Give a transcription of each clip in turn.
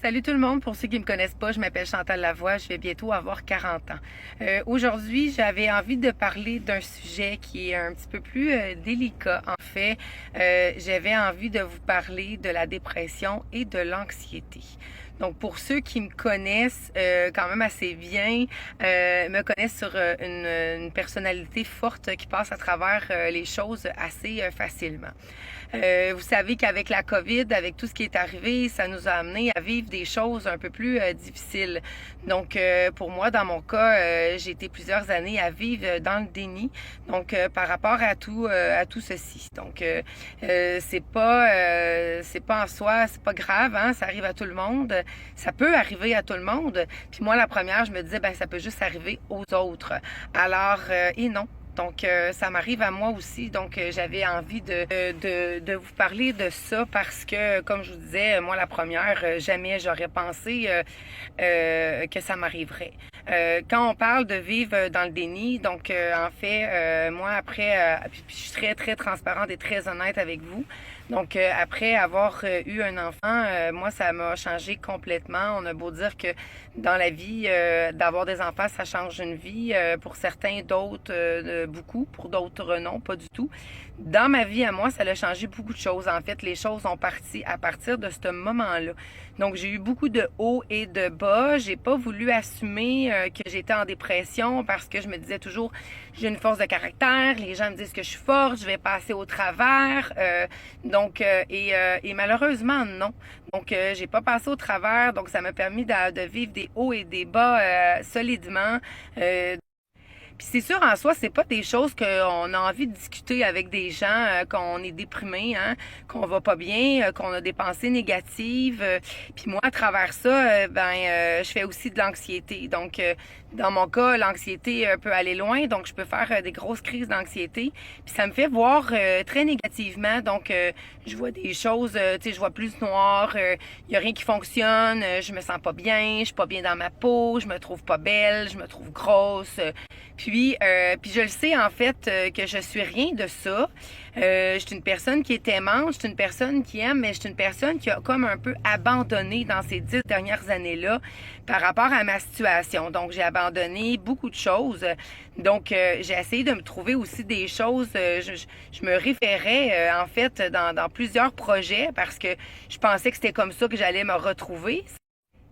Salut tout le monde, pour ceux qui me connaissent pas, je m'appelle Chantal Lavoie, je vais bientôt avoir 40 ans. Aujourd'hui, j'avais envie de parler d'un sujet qui est un petit peu plus délicat. En fait, j'avais envie de vous parler de la dépression et de l'anxiété. Donc, pour ceux qui me connaissent quand même assez bien, me connaissent sur une personnalité forte qui passe à travers les choses assez facilement. Vous savez qu'avec la COVID, avec tout ce qui est arrivé, ça nous a amené à vivre des choses un peu plus difficiles. Donc, pour moi, dans mon cas, j'ai été plusieurs années à vivre dans le déni. Donc, par rapport à tout ceci. Donc, c'est pas en soi, c'est pas grave, hein, ça arrive à tout le monde. Ça peut arriver à tout le monde. Puis moi, la première, je me disais, ben ça peut juste arriver aux autres. Alors, et non. Donc, ça m'arrive à moi aussi. Donc, j'avais envie de vous parler de ça parce que, comme je vous disais, moi, la première, jamais j'aurais pensé que ça m'arriverait. Quand on parle de vivre dans le déni, donc, en fait, moi, après, puis je suis très, très transparente et très honnête avec vous. Donc, après avoir eu un enfant, moi, ça m'a changé complètement. On a beau dire que dans la vie, d'avoir des enfants, ça change une vie. Pour certains, d'autres, beaucoup. Pour d'autres, non, pas du tout. Dans ma vie, à moi, ça a changé beaucoup de choses. En fait, les choses ont parti à partir de ce moment-là. Donc, j'ai eu beaucoup de hauts et de bas. J'ai pas voulu assumer que j'étais en dépression parce que je me disais toujours, j'ai une force de caractère. Les gens me disent que je suis forte, je vais passer au travers. Donc, et malheureusement, non. Donc, j'ai pas passé au travers. Donc, ça m'a permis de vivre des hauts et des bas solidement. Puis c'est sûr, en soi, c'est pas des choses qu'on a envie de discuter avec des gens, qu'on est déprimé, hein, qu'on va pas bien, qu'on a des pensées négatives. Puis moi, à travers ça, je fais aussi de l'anxiété. Donc, dans mon cas, l'anxiété peut aller loin, donc je peux faire des grosses crises d'anxiété. Puis ça me fait voir très négativement. Donc, je vois des choses, tu sais, je vois plus noir, il y a rien qui fonctionne, je me sens pas bien, je suis pas bien dans ma peau, je me trouve pas belle, je me trouve grosse. Puis je le sais en fait que je suis rien de ça. Je suis une personne qui est aimante, je suis une personne qui aime, mais je suis une personne qui a comme un peu abandonné dans ces 10 dernières années-là par rapport à ma situation. Donc, j'ai abandonné beaucoup de choses. Donc, j'ai essayé de me trouver aussi des choses. Je me référais en fait dans plusieurs projets parce que je pensais que c'était comme ça que j'allais me retrouver.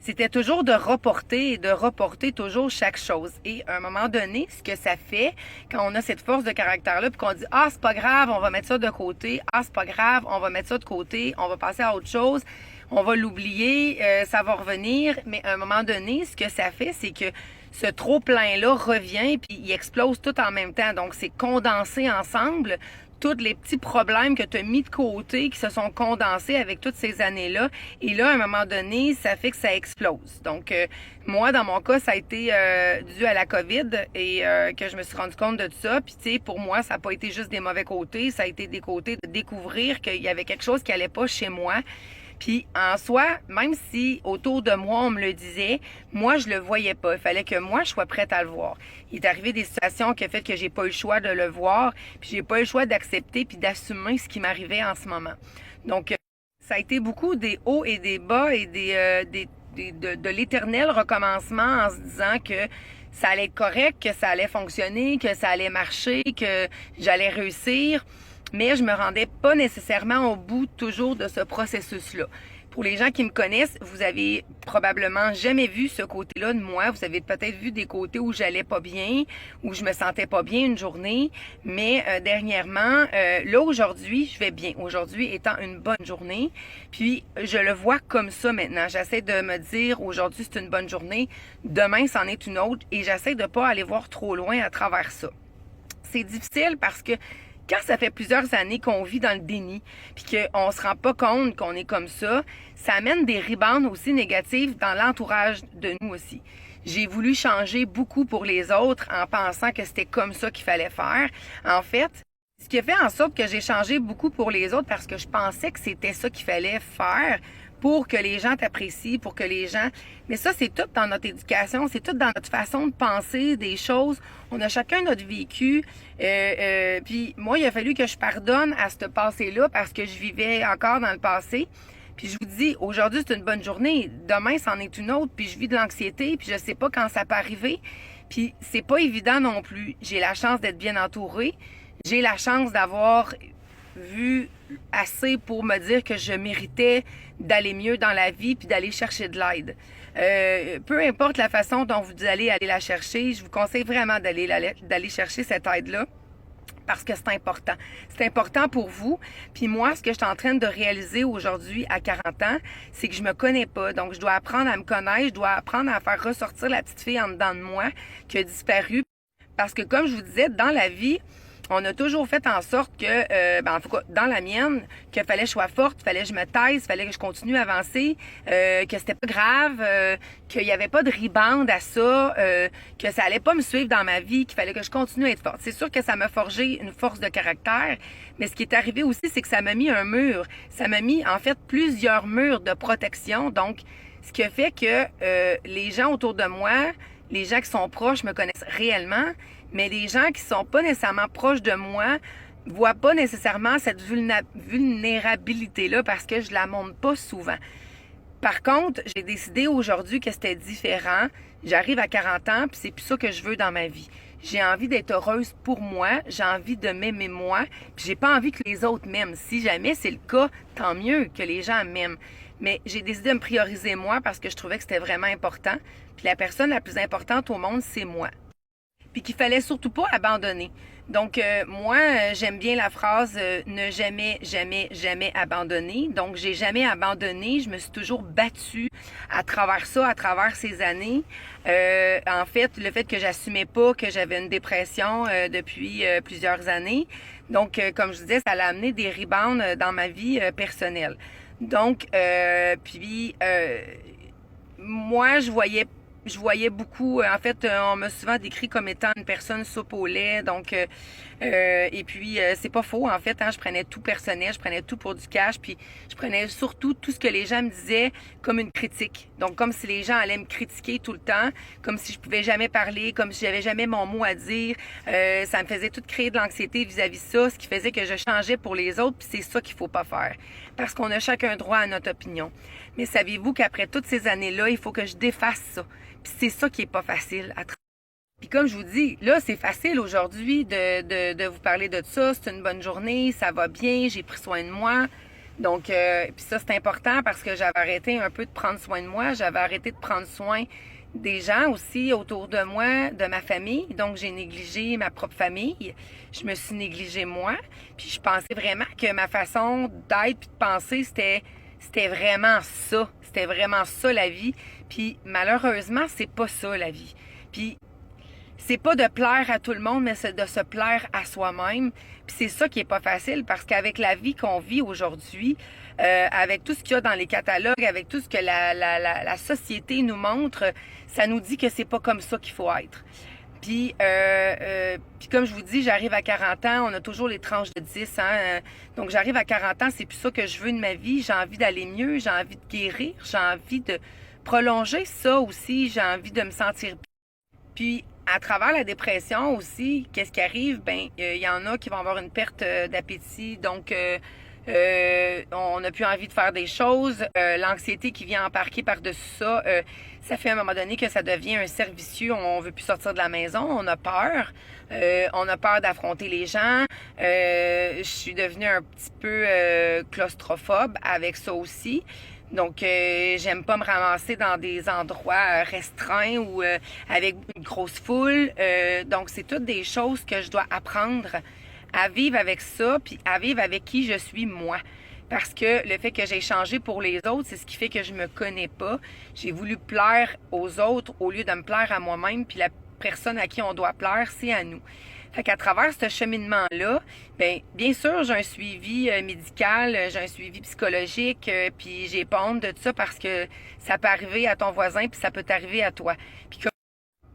C'était toujours de reporter et de reporter toujours chaque chose. Et à un moment donné, ce que ça fait, quand on a cette force de caractère-là, puis qu'on dit, ah, c'est pas grave, on va mettre ça de côté, ah, c'est pas grave, on va mettre ça de côté, on va passer à autre chose, on va l'oublier, ça va revenir. Mais à un moment donné, ce que ça fait, c'est que ce trop-plein-là revient, puis il explose tout en même temps. Donc, c'est condensé ensemble tous les petits problèmes que tu as mis de côté, qui se sont condensés avec toutes ces années-là. Et là, à un moment donné, ça fait que ça explose. Donc, moi, dans mon cas, ça a été dû à la COVID et que je me suis rendu compte de tout ça. Puis, tu sais, pour moi, ça n'a pas été juste des mauvais côtés. Ça a été des côtés de découvrir qu'il y avait quelque chose qui allait pas chez moi. Puis en soi, même si autour de moi on me le disait, moi je le voyais pas. Il fallait que moi je sois prête à le voir. Il est arrivé des situations qui ont fait que j'ai pas eu le choix de le voir, puis j'ai pas eu le choix d'accepter puis d'assumer ce qui m'arrivait en ce moment. Donc ça a été beaucoup des hauts et des bas et de l'éternel recommencement en se disant que ça allait être correct, que ça allait fonctionner, que ça allait marcher, que j'allais réussir. Mais je me rendais pas nécessairement au bout toujours de ce processus-là. Pour les gens qui me connaissent, vous avez probablement jamais vu ce côté-là de moi. Vous avez peut-être vu des côtés où j'allais pas bien, où je me sentais pas bien une journée. Mais dernièrement, là aujourd'hui, je vais bien. Aujourd'hui étant une bonne journée. Puis je le vois comme ça maintenant. J'essaie de me dire aujourd'hui c'est une bonne journée, demain c'en est une autre. Et j'essaie de pas aller voir trop loin à travers ça. C'est difficile parce que quand ça fait plusieurs années qu'on vit dans le déni, puis qu'on se rend pas compte qu'on est comme ça amène des rebounds aussi négatifs dans l'entourage de nous aussi. J'ai voulu changer beaucoup pour les autres en pensant que c'était comme ça qu'il fallait faire. En fait, ce qui a fait en sorte que j'ai changé beaucoup pour les autres parce que je pensais que c'était ça qu'il fallait faire pour que les gens t'apprécient, pour que les gens... Mais ça, c'est tout dans notre éducation, c'est tout dans notre façon de penser des choses. On a chacun notre vécu. Puis moi, il a fallu que je pardonne à ce passé-là parce que je vivais encore dans le passé. Puis je vous dis, aujourd'hui, c'est une bonne journée. Demain, c'en est une autre. Puis je vis de l'anxiété. Puis je sais pas quand ça peut arriver. Puis c'est pas évident non plus. J'ai la chance d'être bien entourée. J'ai la chance d'avoir vu assez pour me dire que je méritais d'aller mieux dans la vie puis d'aller chercher de l'aide. Peu importe la façon dont vous allez aller la chercher, je vous conseille vraiment d'aller chercher cette aide-là. Parce que c'est important. C'est important pour vous. Puis moi, ce que je suis en train de réaliser aujourd'hui à 40 ans, c'est que je me connais pas. Donc, je dois apprendre à me connaître. Je dois apprendre à faire ressortir la petite fille en dedans de moi qui a disparu. Parce que comme je vous disais, dans la vie, on a toujours fait en sorte que, en tout cas, dans la mienne, qu'il fallait que je sois forte, fallait que je me taise, fallait que je continue à avancer, que c'était pas grave, qu'il n'y avait pas de rebound à ça, que ça allait pas me suivre dans ma vie, qu'il fallait que je continue à être forte. C'est sûr que ça m'a forgé une force de caractère, mais ce qui est arrivé aussi, c'est que ça m'a mis un mur. Ça m'a mis, en fait, plusieurs murs de protection. Donc, ce qui a fait que les gens autour de moi, les gens qui sont proches me connaissent réellement, mais les gens qui sont pas nécessairement proches de moi voient pas nécessairement cette vulnérabilité-là parce que je la montre pas souvent. Par contre, j'ai décidé aujourd'hui que c'était différent. J'arrive à 40 ans, puis c'est plus ça que je veux dans ma vie. J'ai envie d'être heureuse pour moi, j'ai envie de m'aimer moi, puis j'ai pas envie que les autres m'aiment. Si jamais c'est le cas, tant mieux que les gens m'aiment. Mais j'ai décidé de me prioriser moi parce que je trouvais que c'était vraiment important. Puis la personne la plus importante au monde, c'est moi. Puis qu'il fallait surtout pas abandonner. Donc, moi, j'aime bien la phrase ne jamais, jamais, jamais abandonner. Donc, j'ai jamais abandonné. Je me suis toujours battue à travers ça, à travers ces années. En fait, le fait que j'assumais pas que j'avais une dépression depuis plusieurs années. Donc, comme je disais, ça a amené des rebounds dans ma vie personnelle. Donc, moi, je voyais beaucoup, en fait, on m'a souvent décrit comme étant une personne soupe au lait, donc, et puis, c'est pas faux, en fait, hein, je prenais tout personnel, je prenais tout pour du cash, puis je prenais surtout tout ce que les gens me disaient comme une critique. Donc, comme si les gens allaient me critiquer tout le temps, comme si je pouvais jamais parler, comme si j'avais jamais mon mot à dire. Ça me faisait tout créer de l'anxiété vis-à-vis de ça, ce qui faisait que je changeais pour les autres, puis c'est ça qu'il faut pas faire. Parce qu'on a chacun droit à notre opinion. Mais saviez-vous qu'après toutes ces années-là, il faut que je défasse ça. Puis c'est ça qui est pas facile à travailler. Puis comme je vous dis, là, c'est facile aujourd'hui de vous parler de ça. C'est une bonne journée, ça va bien, j'ai pris soin de moi. Donc, puis ça, c'est important parce que j'avais arrêté un peu de prendre soin de moi. J'avais arrêté de prendre soin des gens aussi autour de moi, de ma famille. Donc, j'ai négligé ma propre famille. Je me suis négligée moi. Puis je pensais vraiment que ma façon d'être puis de penser, c'était vraiment ça. C'était vraiment ça la vie. Puis malheureusement, c'est pas ça la vie. Puis c'est pas de plaire à tout le monde, mais c'est de se plaire à soi-même. Puis c'est ça qui est pas facile parce qu'avec la vie qu'on vit aujourd'hui, avec tout ce qu'il y a dans les catalogues, avec tout ce que la société nous montre, ça nous dit que c'est pas comme ça qu'il faut être. Puis comme je vous dis, j'arrive à 40 ans, on a toujours les tranches de 10. Hein, donc j'arrive à 40 ans, c'est plus ça que je veux de ma vie. J'ai envie d'aller mieux, j'ai envie de guérir, j'ai envie de prolonger ça aussi, j'ai envie de me sentir bien. Puis à travers la dépression aussi, qu'est-ce qui arrive? Ben, il y en a qui vont avoir une perte d'appétit, donc on n'a plus envie de faire des choses. L'anxiété qui vient embarquer par-dessus ça, ça fait à un moment donné que ça devient un cercle vicieux. On veut plus sortir de la maison, on a peur. On a peur d'affronter les gens. Je suis devenue un petit peu claustrophobe avec ça aussi. Donc, j'aime pas me ramasser dans des endroits restreints ou avec une grosse foule. Donc, c'est toutes des choses que je dois apprendre à vivre avec ça, puis à vivre avec qui je suis moi. Parce que le fait que j'ai changé pour les autres, c'est ce qui fait que je me connais pas. J'ai voulu plaire aux autres au lieu de me plaire à moi-même, puis la personne à qui on doit plaire, c'est à nous. Fait qu'à travers ce cheminement-là, bien sûr, j'ai un suivi médical, j'ai un suivi psychologique, puis j'ai pas honte de tout ça parce que ça peut arriver à ton voisin, puis ça peut t'arriver à toi.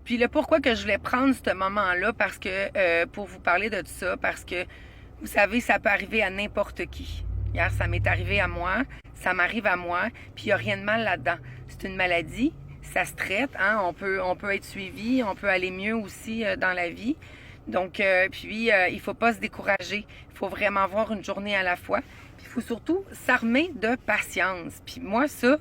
Puis le pourquoi que je voulais prendre ce moment-là, parce que pour vous parler de tout ça, parce que vous savez, ça peut arriver à n'importe qui. Hier, ça m'est arrivé à moi, ça m'arrive à moi, puis il n'y a rien de mal là-dedans. C'est une maladie, ça se traite, hein, on peut être suivi, on peut aller mieux aussi dans la vie. Donc, il faut pas se décourager. Il faut vraiment voir une journée à la fois. Puis il faut surtout s'armer de patience. Puis moi, ça,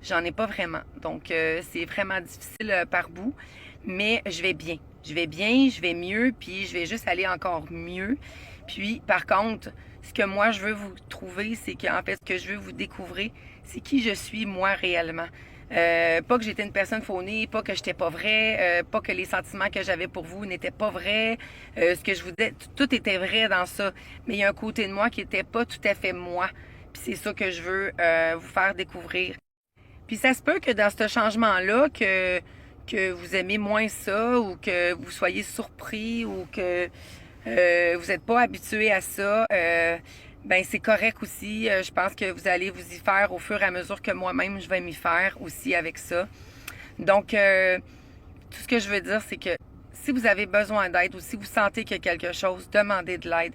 j'en ai pas vraiment. Donc, c'est vraiment difficile par bout. Mais je vais bien. Je vais bien, je vais mieux, puis je vais juste aller encore mieux. Puis, par contre, ce que moi, je veux vous trouver, c'est qu'en fait, ce que je veux vous découvrir, c'est qui je suis, moi, réellement. Pas que j'étais une personne faunée, pas que j'étais pas vrai, pas que les sentiments que j'avais pour vous n'étaient pas vrais. Ce que je vous disais, tout était vrai dans ça. Mais il y a un côté de moi qui était pas tout à fait moi. Puis c'est ça que je veux vous faire découvrir. Puis ça se peut que dans ce changement-là, que vous aimez moins ça ou que vous soyez surpris ou que vous n'êtes pas habitué à ça, ben c'est correct aussi. Je pense que vous allez vous y faire au fur et à mesure que moi-même je vais m'y faire aussi avec ça. Donc, tout ce que je veux dire, c'est que si vous avez besoin d'aide ou si vous sentez qu'il y a quelque chose, demandez de l'aide.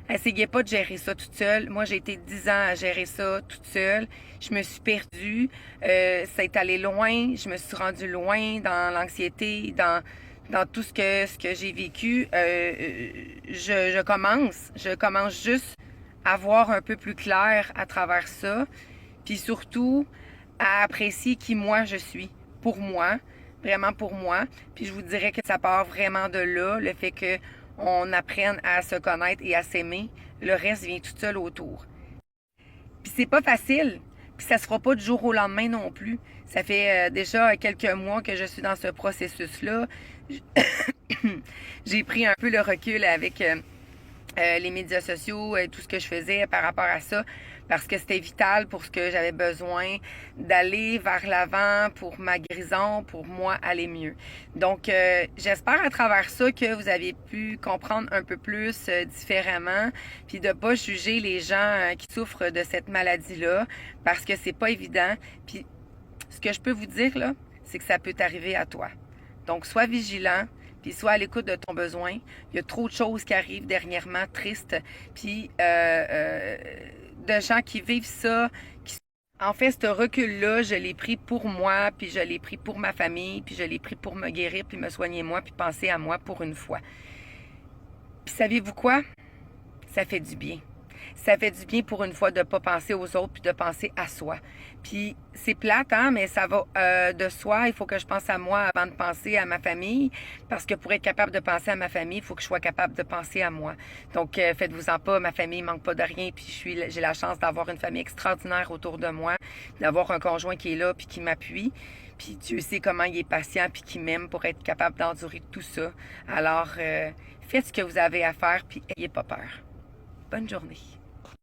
Essayez pas de gérer ça toute seule. Moi, j'ai été 10 ans à gérer ça toute seule. Je me suis perdue. Ça est allé loin. Je me suis rendue loin dans l'anxiété, dans tout ce que j'ai vécu. Je commence juste à voir un peu plus clair à travers ça. Puis surtout, à apprécier qui moi je suis. Pour moi. Vraiment pour moi. Puis je vous dirais que ça part vraiment de là. Le fait que on apprenne à se connaître et à s'aimer, le reste vient tout seul autour. Puis c'est pas facile, puis ça se fera pas du jour au lendemain non plus. Ça fait déjà quelques mois que je suis dans ce processus-là. J'ai pris un peu le recul avec les médias sociaux et tout ce que je faisais par rapport à ça, parce que c'était vital pour ce que j'avais besoin d'aller vers l'avant pour ma guérison, pour moi aller mieux. Donc, j'espère à travers ça que vous avez pu comprendre un peu plus différemment, puis de pas juger les gens qui souffrent de cette maladie-là, parce que c'est pas évident. Puis, ce que je peux vous dire là, c'est que ça peut t'arriver à toi. Donc, sois vigilant. Puis sois à l'écoute de ton besoin. Il y a trop de choses qui arrivent dernièrement, tristes. Puis de gens qui vivent ça. En fait, ce recul-là, je l'ai pris pour moi, puis je l'ai pris pour ma famille, puis je l'ai pris pour me guérir, puis me soigner moi, puis penser à moi pour une fois. Puis savez-vous quoi? Ça fait du bien. Ça fait du bien pour une fois de ne pas penser aux autres puis de penser à soi. Puis c'est plate, hein, mais ça va de soi. Il faut que je pense à moi avant de penser à ma famille. Parce que pour être capable de penser à ma famille, il faut que je sois capable de penser à moi. Donc, faites-vous-en pas, ma famille manque pas de rien. Puis j'ai la chance d'avoir une famille extraordinaire autour de moi, d'avoir un conjoint qui est là puis qui m'appuie. Puis Dieu sait comment il est patient puis qui m'aime pour être capable d'endurer tout ça. Alors, faites ce que vous avez à faire puis n'ayez pas peur. Bonne journée.